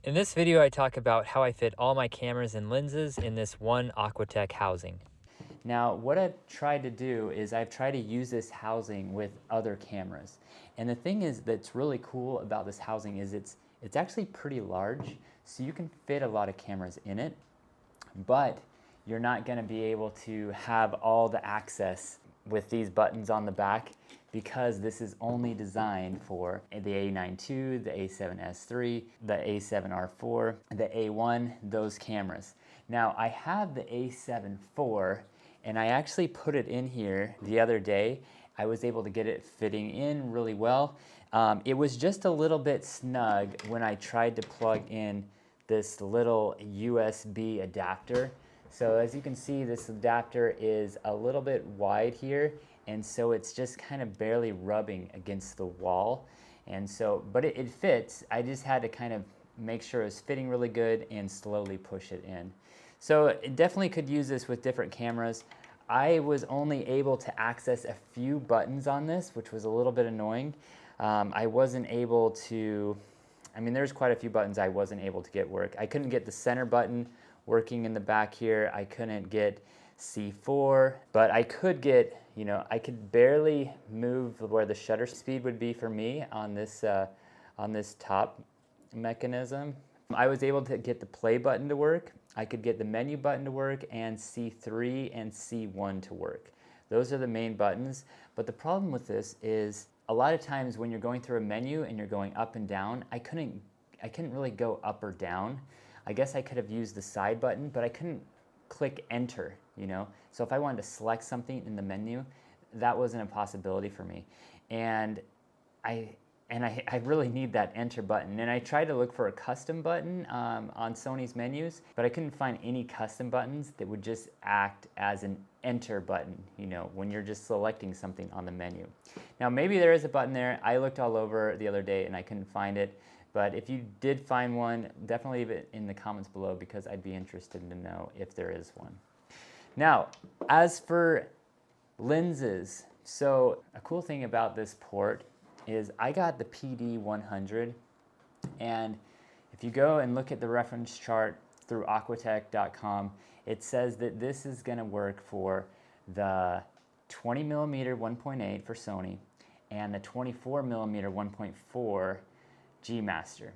In this video, I talk about how I fit all my cameras and lenses in this one Aquatech housing. Now, what I've tried to do is I've tried to use this housing with other cameras. And the thing is that's really cool about this housing is it's actually pretty large, so you can fit a lot of cameras in it, but you're not going to be able to have all the access with these buttons on the back because this is only designed for the A9 II, the A7S3, the A7R4, the A1, those cameras. Now I have the A7 IV and I actually put it in here the other day. I was able to get it fitting in really well. It was just a little bit snug when I tried to plug in this little USB adapter. So as you can see, this adapter is a little bit wide here, and so it's just kind of barely rubbing against the wall. And so, but it fits. I just had to kind of make sure it's fitting really good and slowly push it in. So it definitely could use this with different cameras. I was only able to access a few buttons on this, which was a little bit annoying. I wasn't able to, there's quite a few buttons I wasn't able to get work. I couldn't get the center button working in the back here. I couldn't get C4, but I could get, I could barely move where the shutter speed would be for me on this top mechanism. I was able to get the play button to work. I could get the menu button to work and C3 and C1 to work. Those are the main buttons, but the problem with this is a lot of times when you're going through a menu and you're going up and down, I couldn't really go up or down. I guess I could have used the side button, but I couldn't click enter, So if I wanted to select something in the menu, that wasn't a possibility for me. And I really need that enter button. And I tried to look for a custom button on Sony's menus, but I couldn't find any custom buttons that would just act as an enter button, when you're just selecting something on the menu. Now maybe there is a button there. I looked all over the other day and I couldn't find it. But if you did find one, definitely leave it in the comments below because I'd be interested to know if there is one. Now, as for lenses, so a cool thing about this port is I got the PD100, and if you go and look at the reference chart through aquatech.com, it says that this is going to work for the 20mm 1.8 for Sony and the 24mm 1.4 G Master.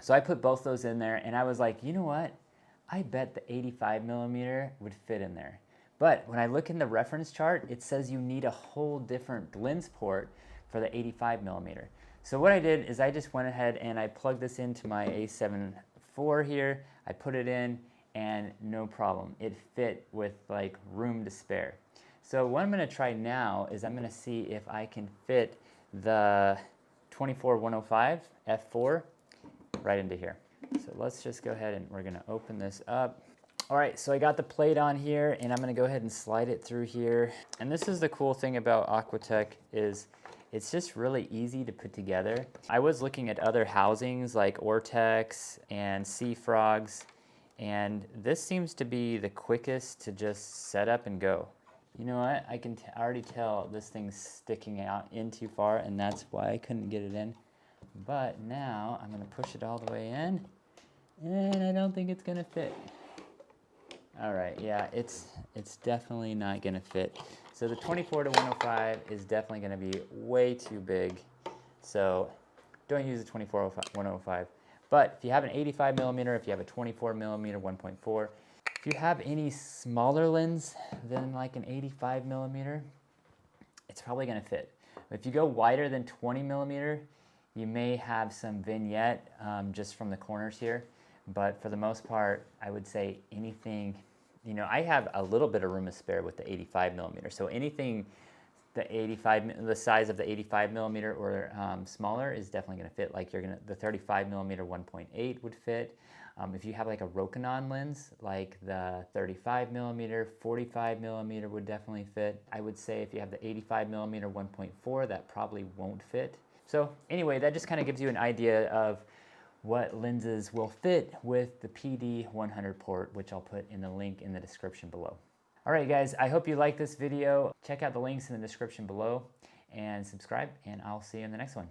So I put both those in there and I was like, you know what? I bet the 85mm would fit in there. But when I look in the reference chart, it says you need a whole different lens port for the 85mm. So what I did is I just went ahead and I plugged this into my A7 IV here. I put it in and no problem. It fit with like room to spare. So what I'm going to try now is I'm going to see if I can fit the 24-105 f4 right into here. So let's just go ahead and we're going to open this up. All right, so I got the plate on here and I'm going to go ahead and slide it through here. And this is the cool thing about Aquatech is it's just really easy to put together. I was looking at other housings like Ortex and Sea Frogs, and this seems to be the quickest to just set up and go. You know what, I can already tell this thing's sticking out in too far, and that's why I couldn't get it in. But now I'm going to push it all the way in, and I don't think it's going to fit. All right, yeah, it's definitely not going to fit. So the 24-105 is definitely going to be way too big, so don't use the 24-105. But if you have an 85mm, if you have a 24mm 1.4, if you have any smaller lens than like an 85mm, it's probably going to fit. If you go wider than 20mm, you may have some vignette just from the corners here. But for the most part, I would say anything, I have a little bit of room to spare with the 85mm. So anything the size of the 85mm or smaller is definitely going to fit. Like the 35mm 1.8 would fit. If you have like a Rokinon lens, like the 35mm, 45mm would definitely fit. I would say if you have the 85mm 1.4, that probably won't fit. So anyway, that just kind of gives you an idea of what lenses will fit with the PD100 port, which I'll put in the link in the description below. All right, guys, I hope you liked this video. Check out the links in the description below and subscribe, and I'll see you in the next one.